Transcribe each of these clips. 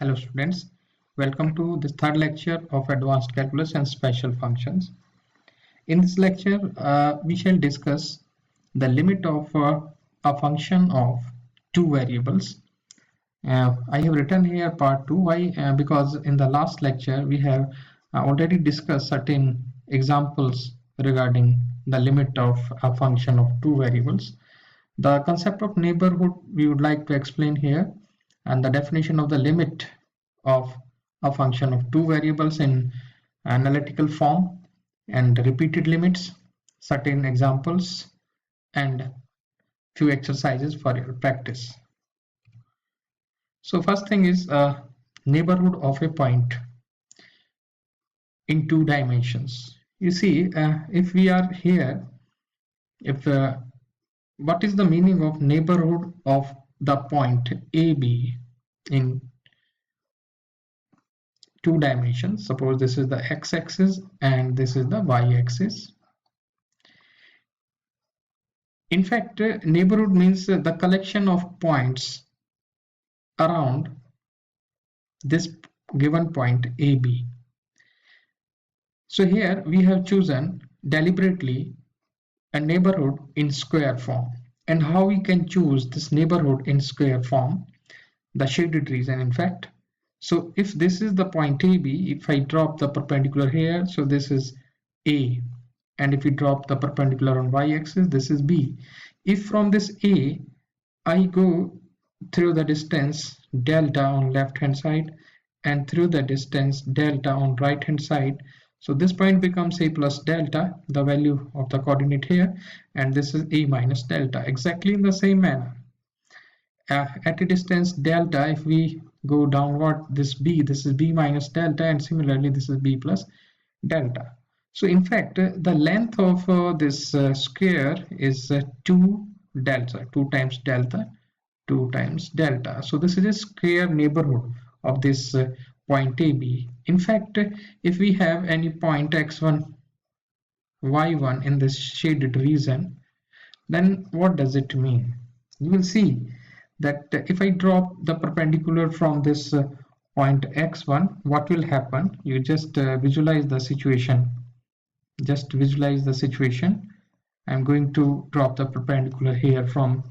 Hello students, welcome to this third lecture of Advanced Calculus and Special Functions. In this lecture, we shall discuss the limit of a function of two variables. I have written here part 2. Why? Because in the last lecture we have already discussed certain examples regarding the limit of a function of two variables. The concept of neighborhood we would like to explain here, and the definition of the limit of a function of two variables in analytical form, and repeated limits, certain examples, and few exercises for your practice. So first thing is neighborhood of a point in two dimensions. You see, if we are here, what is the meaning of neighborhood of the point AB in two dimensions? Suppose this is the x-axis and this is the y-axis. In fact, neighborhood means the collection of points around this given point AB. So here we have chosen deliberately a neighborhood in square form. And how we can choose this neighborhood in square form? The shaded region, in fact. So if this is the point AB, if I drop the perpendicular here, so this is A. And if we drop the perpendicular on y-axis, this is B. If from this A, I go through the distance delta on left hand side and through the distance delta on right hand side, so this point becomes A plus delta, the value of the coordinate here, and this is A minus delta, exactly in the same manner. At a distance delta, if we go downward, this is B minus delta, and similarly this is B plus delta. So in fact, the length of this square is 2 delta, 2 times delta, 2 times delta. So this is a square neighborhood of this point AB. In fact, if we have any point x1, y1 in this shaded region, then what does it mean? You will see that if I drop the perpendicular from this point x1, what will happen? You just visualize the situation. Just visualize the situation. I'm going to drop the perpendicular here from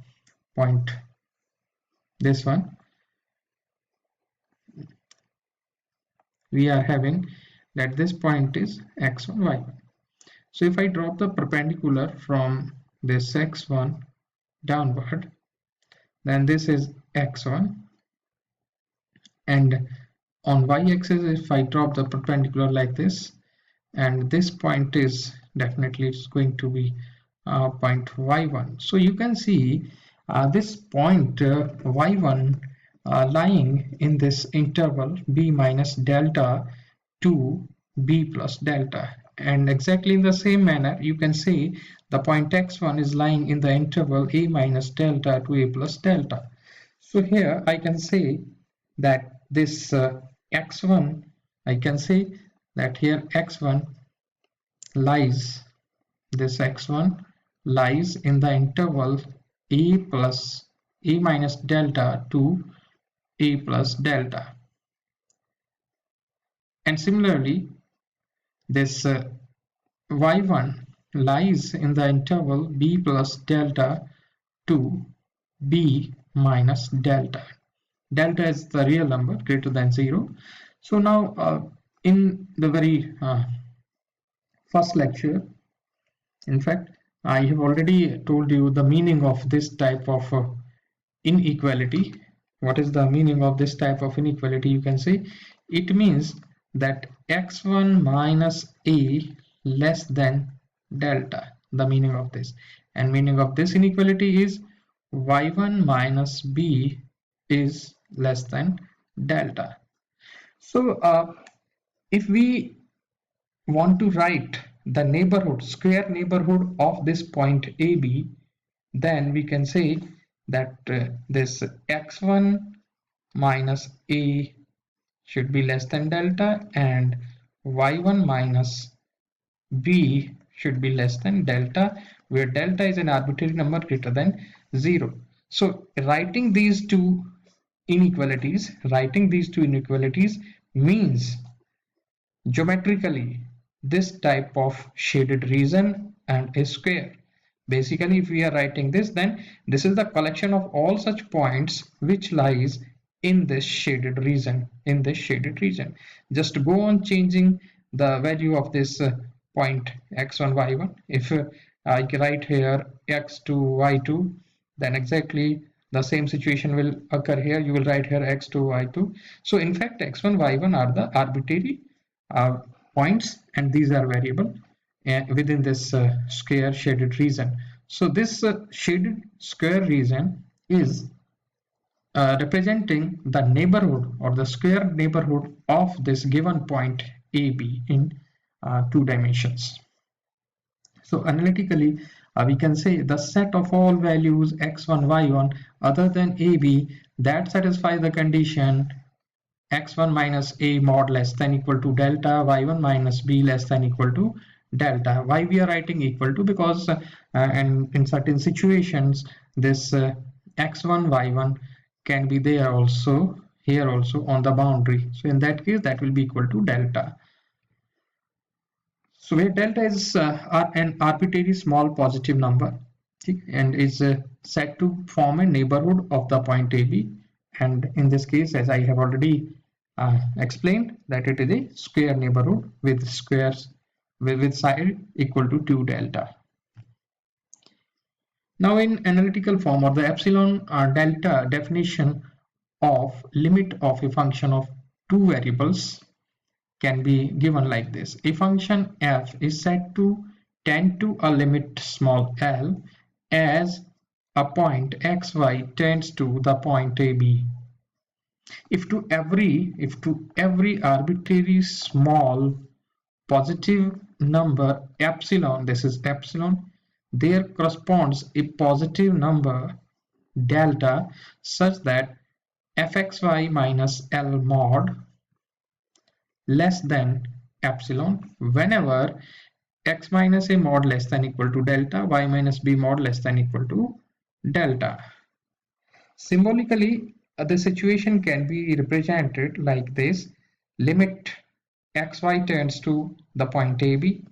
point this one. We are having that this point is x1, y1. So if I drop the perpendicular from this x1 downward, then this is x1, and on y-axis if I drop the perpendicular like this, and this point is definitely it's going to be point y1. So you can see this point y1 lying in this interval b minus delta to b plus delta, and exactly in the same manner you can say the point x1 is lying in the interval a minus delta to a plus delta. So here I can say that this x1, I can say that here x1 lies, this x1 lies in the interval a minus delta to a plus delta, and similarly this y1 lies in the interval b plus delta to b minus delta. Delta is the real number greater than 0. So now in the very first lecture, in fact, I have already told you the meaning of this type of inequality. What is the meaning of this type of inequality? You can say it means that x1 minus a less than delta, the meaning of this. And meaning of this inequality is y1 minus b is less than delta. So if we want to write the neighborhood, square neighborhood of this point AB, then we can say that this x1 minus a should be less than delta, and y1 minus b should be less than delta, where delta is an arbitrary number greater than 0. So writing these two inequalities. Writing these two inequalities means geometrically this type of shaded region and a square. Basically, if we are writing this, then this is the collection of all such points which lies in this shaded region. Just go on changing the value of this point x1 y1. If I write here x2 y2, then exactly the same situation will occur here. You will write here x2 y2. So in fact, x1 y1 are the arbitrary uh, points, and these are variable within this square shaded region. So this shaded square region is representing the neighborhood or the square neighborhood of this given point AB in 2 dimensions. So analytically, we can say the set of all values x1, y1 other than AB that satisfy the condition x1 minus a mod less than equal to delta, y1 minus b less than equal to delta. Why we are writing equal to? Because and in certain situations this x1 y1 can be there also, here also on the boundary. So in that case that will be equal to delta. So where delta is an arbitrary small positive number and is said to form a neighborhood of the point AB, and in this case, as I have already explained, that it is a square neighborhood with squares with side equal to 2 delta. Now in analytical form, or the epsilon delta definition of limit of a function of two variables can be given like this. A function f is said to tend to a limit small l as a point xy tends to the point AB. If to every arbitrary small positive number epsilon, this is epsilon, there corresponds a positive number delta such that fxy minus L mod less than epsilon whenever x minus a mod less than equal to delta, y minus b mod less than equal to delta. Symbolically, the situation can be represented like this: limit xy tends to the point AB,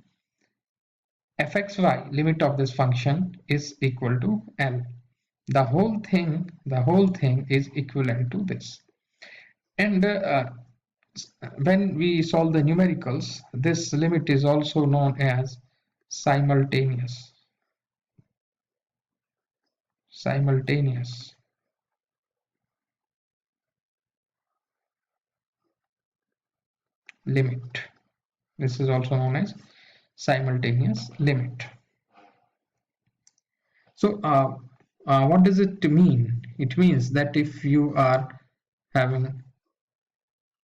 fxy limit of this function is equal to L. The whole thing is equivalent to this. And when we solve the numericals, this limit is also known as simultaneous limit. This is also known as simultaneous limit. So what does it mean? It means that if you are having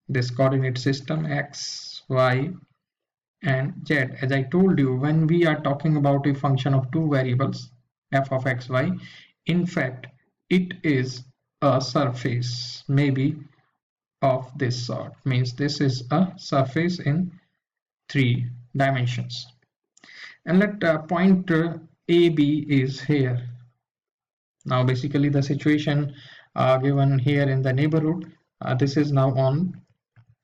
this coordinate system x, y and z, as I told you, when we are talking about a function of two variables f of x, y, in fact it is a surface maybe of this sort, means this is a surface in 3 dimensions. And let point AB is here. Now basically the situation given here in the neighborhood, this is now on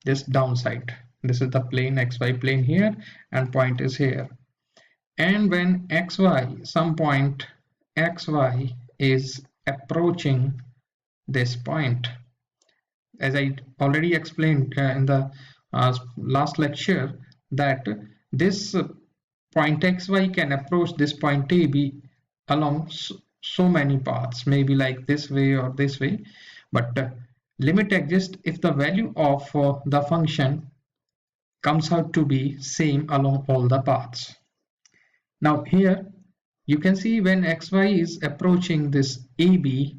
this downside. This is the plane xy plane here, and point is here. And when xy, some point xy is approaching this point, as I already explained in the last lecture, that this point xy can approach this point AB along so many paths, maybe like this way or this way, but limit exists if the value of the function comes out to be same along all the paths. Now here you can see when xy is approaching this AB,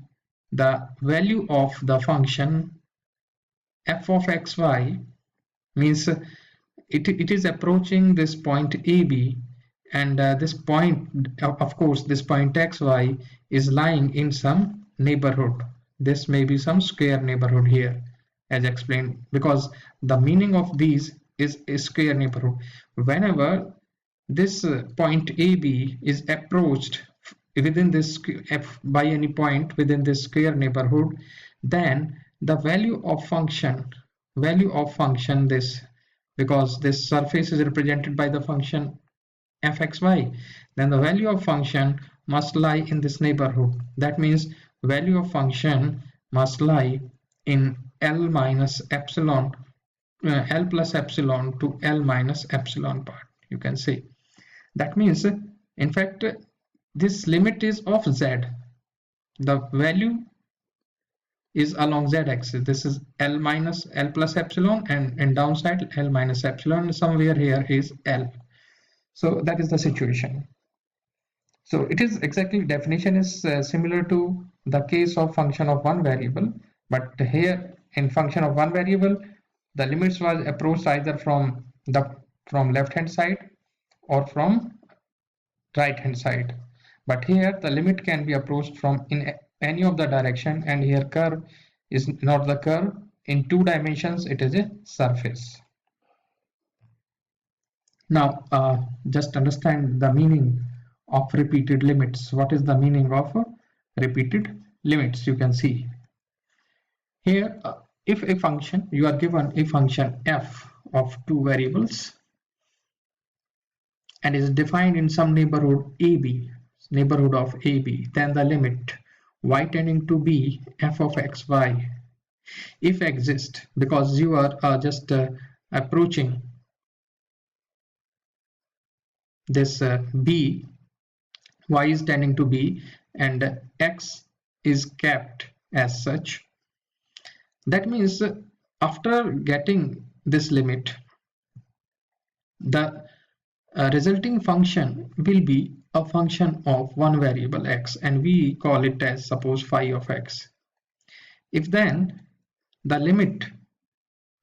the value of the function f of xy means it is approaching this point AB, and this point, of course this point xy is lying in some neighborhood. This may be some square neighborhood here, as explained, because the meaning of these is a square neighborhood. Whenever this point AB is approached within this by any point within this square neighborhood, then the value of function this, because this surface is represented by the function fxy, then the value of function must lie in this neighborhood. That means value of function must lie in L minus epsilon, L plus epsilon to L minus epsilon part, you can say. That means, in fact, this limit is of z. The value is along z-axis. This is L minus L plus epsilon, and in downside L minus epsilon. Somewhere here is L. So that is the situation. So it is exactly, definition is similar to the case of function of one variable, but here in function of one variable, the limits was approached either from left hand side or from right hand side. But here the limit can be approached from in any of the direction, and here curve is not the curve. In 2 dimensions it is a surface. Now just understand the meaning of repeated limits. What is the meaning of repeated limits? You can see here, if a function, you are given a function f of 2 variables and is defined in some neighborhood AB, neighborhood of AB, then the limit y tending to b f of xy, if exist, because you are just approaching this b, y is tending to b, and x is kept as such. That means after getting this limit, the resulting function will be a function of one variable x, and we call it as, suppose, phi of x. If then the limit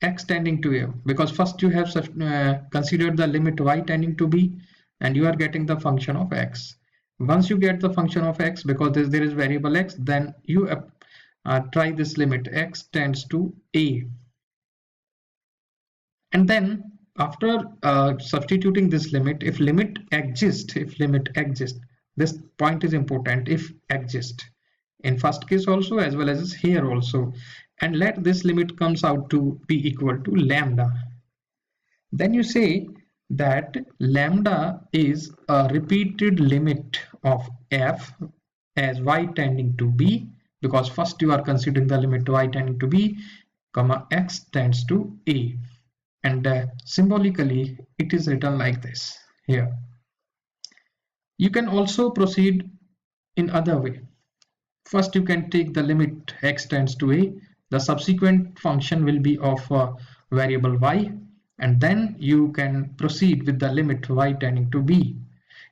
x tending to a, because first you have considered the limit y tending to b, and you are getting the function of x. Once you get the function of x, because there is variable x, then you try this limit x tends to a, and then after substituting this limit, if limit exists, this point is important, if exist, in first case also as well as here also, and let this limit comes out to be equal to lambda, then you say that lambda is a repeated limit of f as y tending to b, because first you are considering the limit y tending to b, comma x tends to a, and symbolically it is written like this here. You can also proceed in other way. First you can take the limit x tends to a, the subsequent function will be of variable y, and then you can proceed with the limit y tending to b.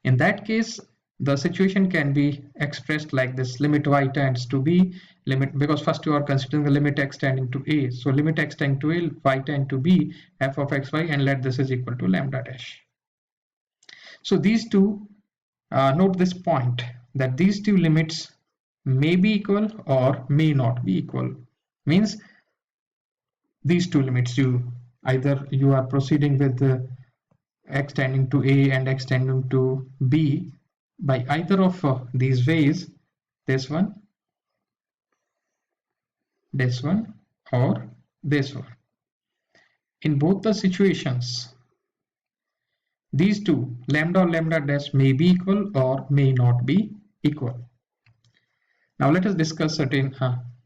In that case, the situation can be expressed like this: limit y tends to b, limit, because first you are considering the limit x tending to a, so limit x tending to a, y tend to b, f of xy, and let this is equal to lambda dash. So these two, note this point, that these two limits may be equal or may not be equal. Means these two limits, either you are proceeding with x tending to a and x tending to b by either of these ways, this one, or this one. In both the situations, these two, lambda or lambda dash, may be equal or may not be equal. Now let us discuss certain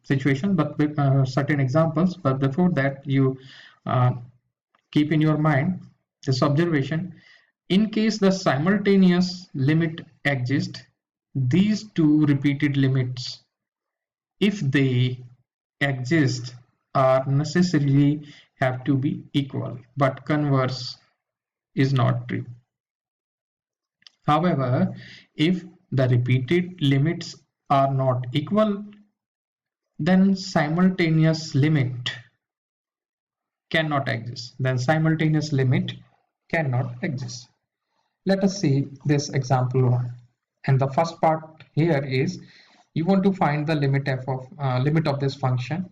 situations, but with certain examples. But before that, you keep in your mind this observation: in case the simultaneous limit exists, these two repeated limits, if they exist, are necessarily have to be equal, but converse is not true. However, if the repeated limits are not equal, then simultaneous limit cannot exist. Let us see this example one. And the first part here is, you want to find the limit limit of this function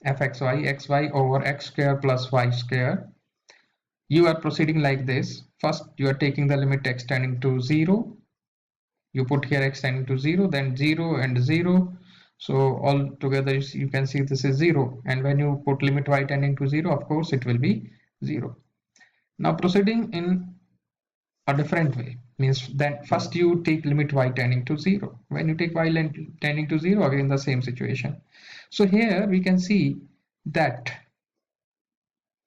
fxy, xy over x square plus y square. You are proceeding like this. First you are taking the limit x tending to 0. You put here x tending to 0, then 0 and 0. So all together you can see this is 0, and when you put limit y tending to 0, of course it will be 0. Now proceeding in a different way means that first you take limit y tending to 0. When you take y tending to 0, again the same situation. So here we can see that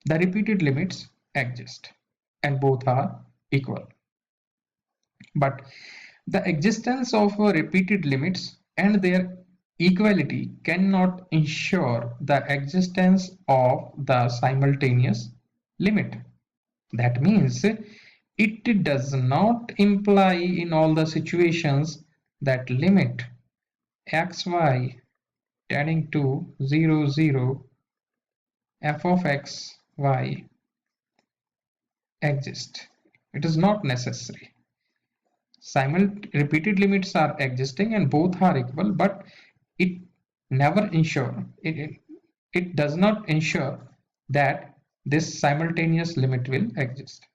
the repeated limits exist and both are equal. But the existence of repeated limits and their equality cannot ensure the existence of the simultaneous limit. That means it does not imply in all the situations that limit xy tending to 0, 0 f of x y exist. It is not necessary. Repeated limits are existing and both are equal, but it never ensure it does not ensure that this simultaneous limit will exist.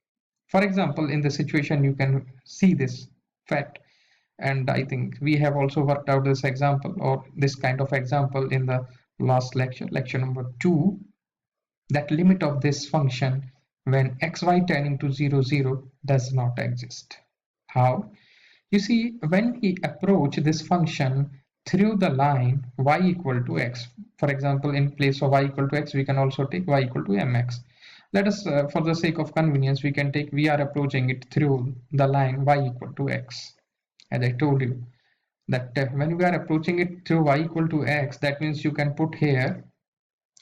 For example, in the situation you can see this fact, and I think we have also worked out this example or this kind of example in the last lecture, lecture number 2, that limit of this function when xy tending to 0, 0 does not exist. How? You see, when we approach this function through the line y equal to x, for example, in place of y equal to x, we can also take y equal to mx. Let us, for the sake of convenience, we are approaching it through the line y equal to x. As I told you, that when we are approaching it through y equal to x, that means you can put here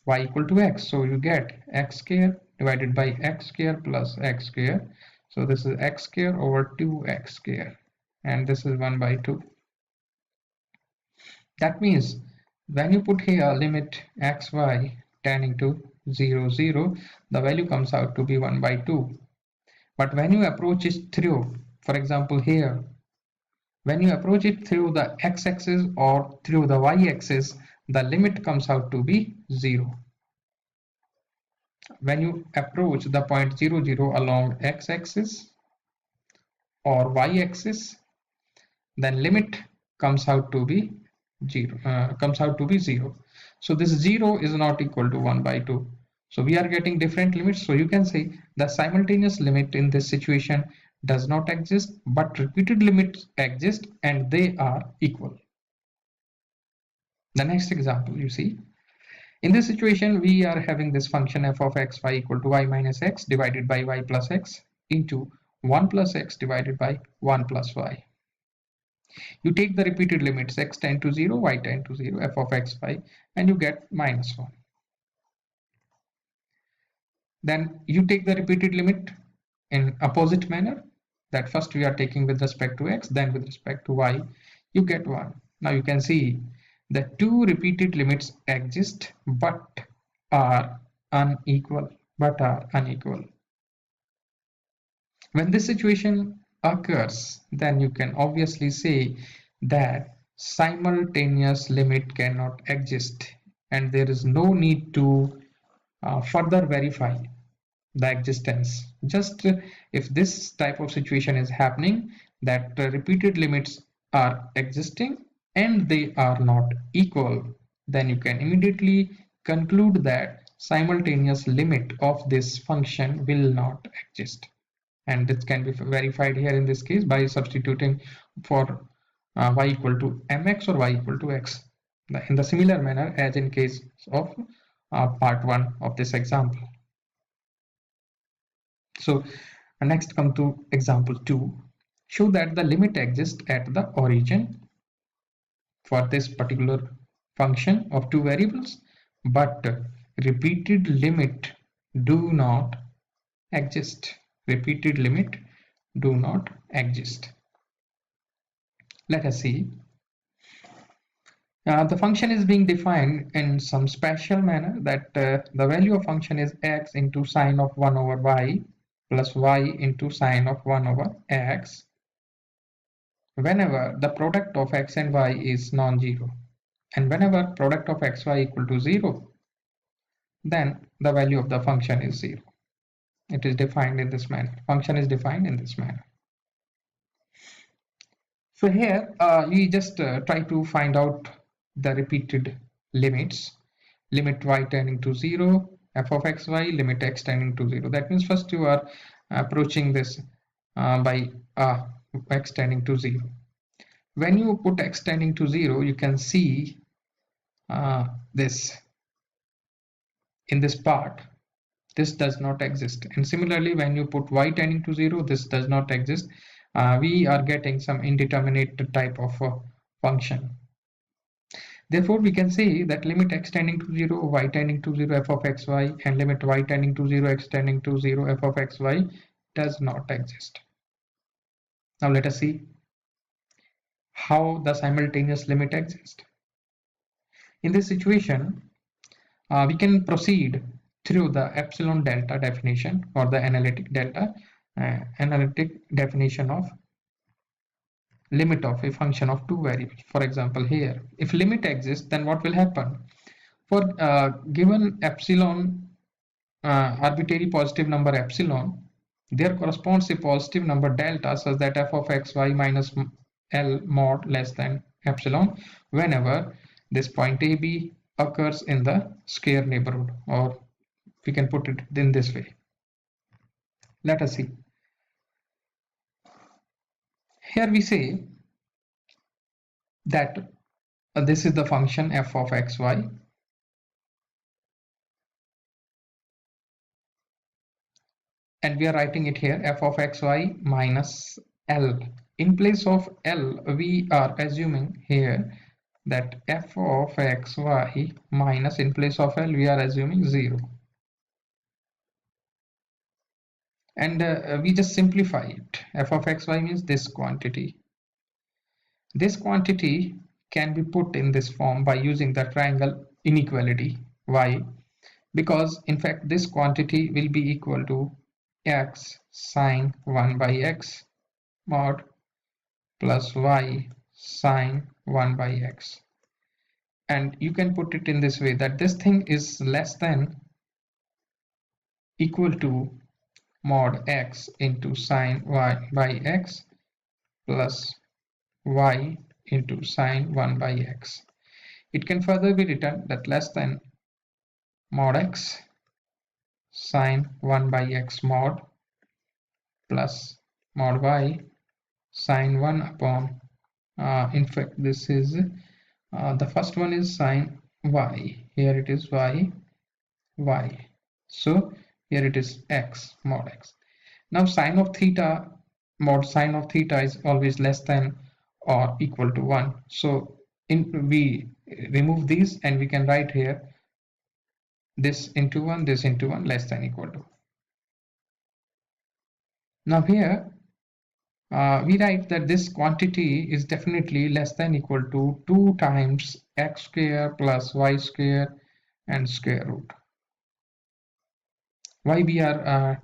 y equal to x. So you get x square divided by x square plus x square. So this is x square over 2x square, and this is 1 by 2. That means when you put here limit xy tending to 0, 0, the value comes out to be 1 by 2. But when you approach it through, for example here, when you approach it through the x-axis or through the y-axis, the limit comes out to be 0. When you approach the point 0, 0 along x-axis or y-axis, then limit comes out to be 0. So this 0 is not equal to 1 by 2. So we are getting different limits. So you can say the simultaneous limit in this situation does not exist, but repeated limits exist and they are equal. The next example, you see, in this situation we are having this function f of x y equal to y minus x divided by y plus x into 1 plus x divided by 1 plus y. You take the repeated limits x tend to 0, y tend to 0, f of x, y, and you get minus 1. Then you take the repeated limit in opposite manner, that first we are taking with respect to x, then with respect to y, you get 1. Now you can see the two repeated limits exist but are unequal. When this situation occurs, then you can obviously say that simultaneous limit cannot exist and there is no need to further verify the existence. Just if this type of situation is happening, that repeated limits are existing and they are not equal, then you can immediately conclude that simultaneous limit of this function will not exist. And this can be verified here in this case by substituting for y equal to mx or y equal to x in the similar manner as in case of part 1 of this example. So next come to example 2. Show that the limit exists at the origin for this particular function of two variables, but repeated limit do not exist. Repeated limit do not exist. Let us see. The function is being defined in some special manner that the value of function is x into sine of 1 over y plus y into sine of 1 over x whenever the product of x and y is non-zero, and whenever product of xy equal to 0, then the value of the function is 0. It is defined in this manner. Function is defined in this manner. So here we just try to find out the repeated limits. Limit y tending to 0, f of xy, limit x tending to 0. That means first you are approaching this by x tending to 0. When you put x tending to 0, you can see this in this part. This does not exist. And similarly, when you put y tending to 0, this does not exist. We are getting some indeterminate type of function. Therefore, we can say that limit x tending to 0, y tending to 0, f of xy, and limit y tending to 0, x tending to 0, f of xy does not exist. Now let us see how the simultaneous limit exists. In this situation, we can proceed through the epsilon delta definition or the analytic definition of limit of a function of two variables. For example, here, if limit exists, then what will happen? For given epsilon, arbitrary positive number epsilon, there corresponds a positive number delta such that f of xy minus L mod less than epsilon whenever this point AB occurs in the square neighborhood, or we can put it in this way. Let us see. Here we say that this is the function f of xy, and we are writing it here f of xy minus L. In place of L, we are assuming here that f of xy minus, in place of L, we are assuming 0. And we just simplify it. F of xy means this quantity. This quantity can be put in this form by using the triangle inequality. Why? Because in fact this quantity will be equal to x sine 1 by x mod plus y sine 1 by x. And you can put it in this way, that this thing is less than equal to mod x into sine y by x plus y into sine 1 by x. It can further be written that less than mod x sine 1 by x mod plus mod y sine 1 upon, in fact this is the first one is sine y, here it is y, so here it is x mod x. Now sine of theta, mod sine of theta is always less than or equal to 1, so we remove these and we can write here this into 1, this into 1, less than equal to. Now here we write that this quantity is definitely less than equal to 2 times x square plus y square and square root. Why we are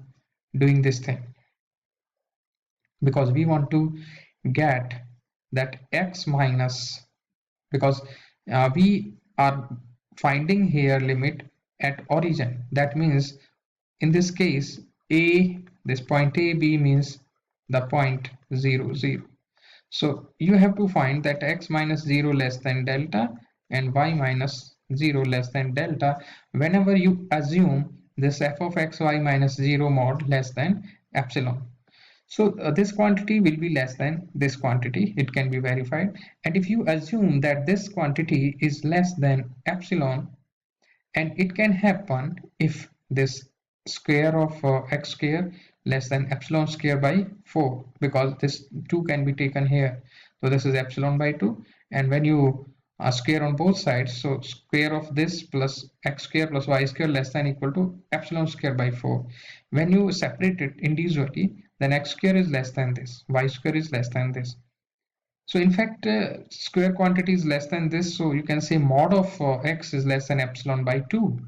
doing this thing? Because we want to get that x minus, because we are finding here limit at origin. That means in this case a, this point AB means the point 0 0. So you have to find that x minus 0 less than delta and y minus 0 less than delta whenever you assume this f of xy minus 0 mod less than epsilon. So this quantity will be less than this quantity, it can be verified. And if you assume that this quantity is less than epsilon, and it can happen if this square of x square less than epsilon square by 4, because this 2 can be taken here, so this is epsilon by 2, and when you square on both sides, so square of this plus x square plus y square less than equal to epsilon square by 4. When you separate it individually, then x square is less than this, y square is less than this. So in fact square quantity is less than this, so you can say mod of x is less than epsilon by 2,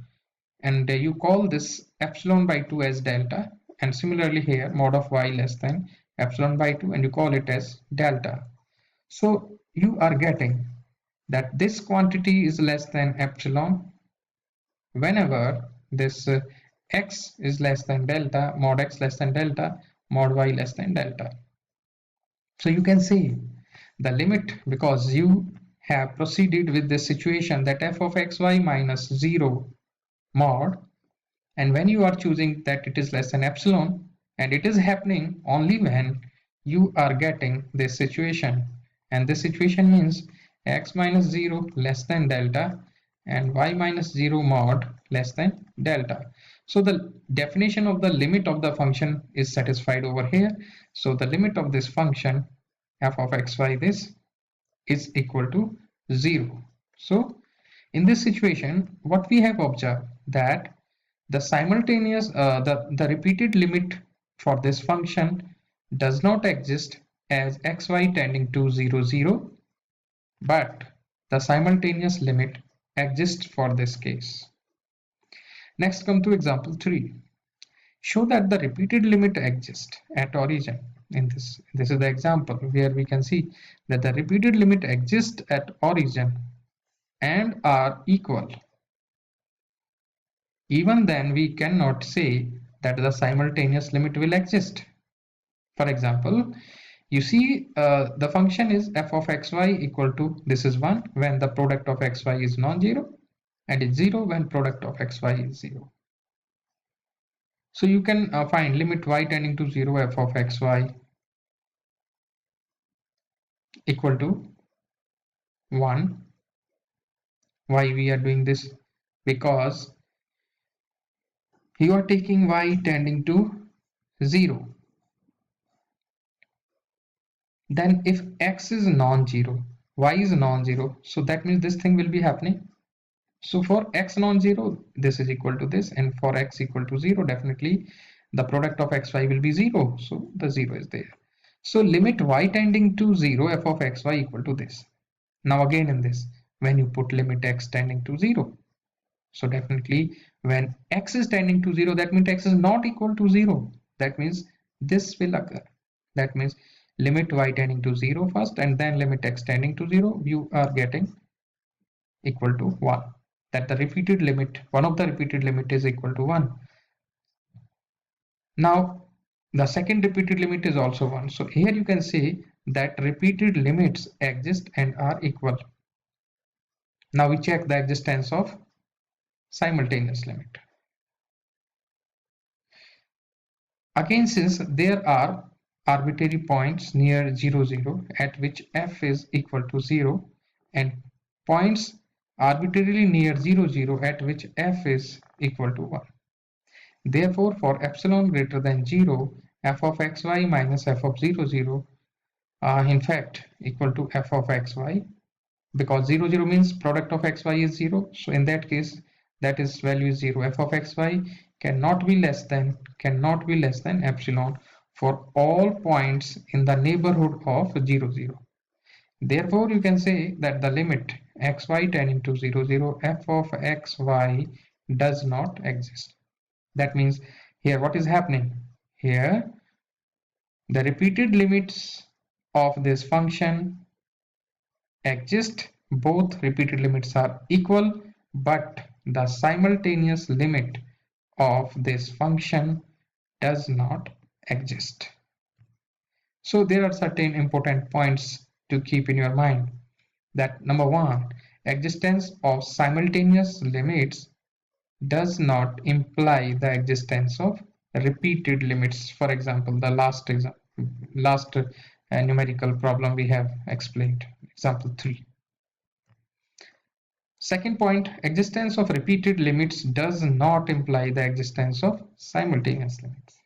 and you call this epsilon by 2 as delta, and similarly here mod of y less than epsilon by 2 and you call it as delta. So you are getting that this quantity is less than epsilon whenever this x is less than delta, mod x less than delta, mod y less than delta. So you can see the limit, because you have proceeded with this situation that f of xy minus 0 mod, and when you are choosing that it is less than epsilon, and it is happening only when you are getting this situation, and this situation means x minus 0 less than delta and y minus 0 mod less than delta. So the definition of the limit of the function is satisfied over here. So the limit of this function f of xy this is equal to 0. So in this situation, what we have observed that the simultaneous the repeated limit for this function does not exist as xy tending to 0 0, but the simultaneous limit exists for this case. Next, come to example 3. Show that the repeated limit exists at origin. In this is the example where we can see that the repeated limit exists at origin and are equal. Even then, we cannot say that the simultaneous limit will exist. For example, you see the function is f of xy equal to, this is 1 when the product of xy is non-zero, and it's 0 when product of xy is 0. So you can find limit y tending to 0 f of xy equal to 1. Why we are doing this? Because you are taking y tending to 0. Then if x is non-zero, y is non-zero, so that means this thing will be happening. So for x non-zero, this is equal to this, and for x equal to 0, definitely the product of xy will be 0. So the 0 is there. So limit y tending to 0 f of xy equal to this. Now again in this, when you put limit x tending to 0, so definitely when x is tending to 0, that means x is not equal to 0. That means this will occur. That means limit y tending to 0 first and then limit x tending to 0, you are getting equal to 1. That the repeated limit, one of the repeated limit is equal to 1. Now the second repeated limit is also 1. So here you can say that repeated limits exist and are equal. Now we check the existence of simultaneous limit. Again, since there are arbitrary points near 0 0 at which f is equal to 0 and points arbitrarily near 0 0 at which f is equal to 1. Therefore, for epsilon greater than 0, f of xy minus f of 0 0 are in fact equal to f of xy, because 0 0 means product of xy is 0. So in that case, that is value is 0. F of xy cannot be less than epsilon for all points in the neighborhood of 0 0. Therefore, you can say that the limit xy tending to 0 0 f of xy does not exist. That means here what is happening? Here the repeated limits of this function exist, both repeated limits are equal, but the simultaneous limit of this function does not exist. So there are certain important points to keep in your mind. That number one, existence of simultaneous limits does not imply the existence of repeated limits. For example, the last numerical problem we have explained, example 3. Second point, existence of repeated limits does not imply the existence of simultaneous limits.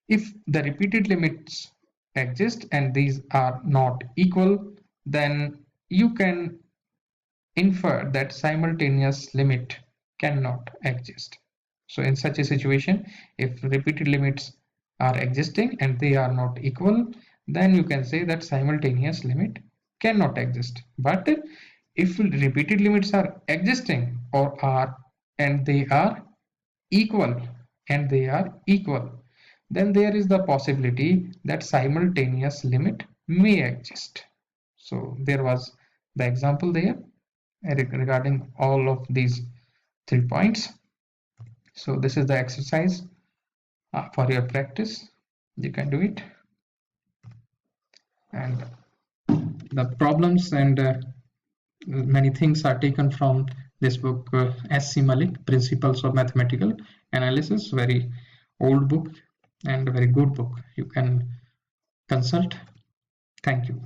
If the repeated limits exist and these are not equal, then you can infer that simultaneous limit cannot exist. So in such a situation, if repeated limits are existing and they are not equal, then you can say that simultaneous limit cannot exist. But if repeated limits are existing or are and they are equal then there is the possibility that simultaneous limit may exist. So there was the example there regarding all of these 3 points. So this is the exercise for your practice. You can do it, and The problems and many things are taken from this book, S.C. Malik, Principles of Mathematical Analysis, very old book and a very good book. You can consult. Thank you.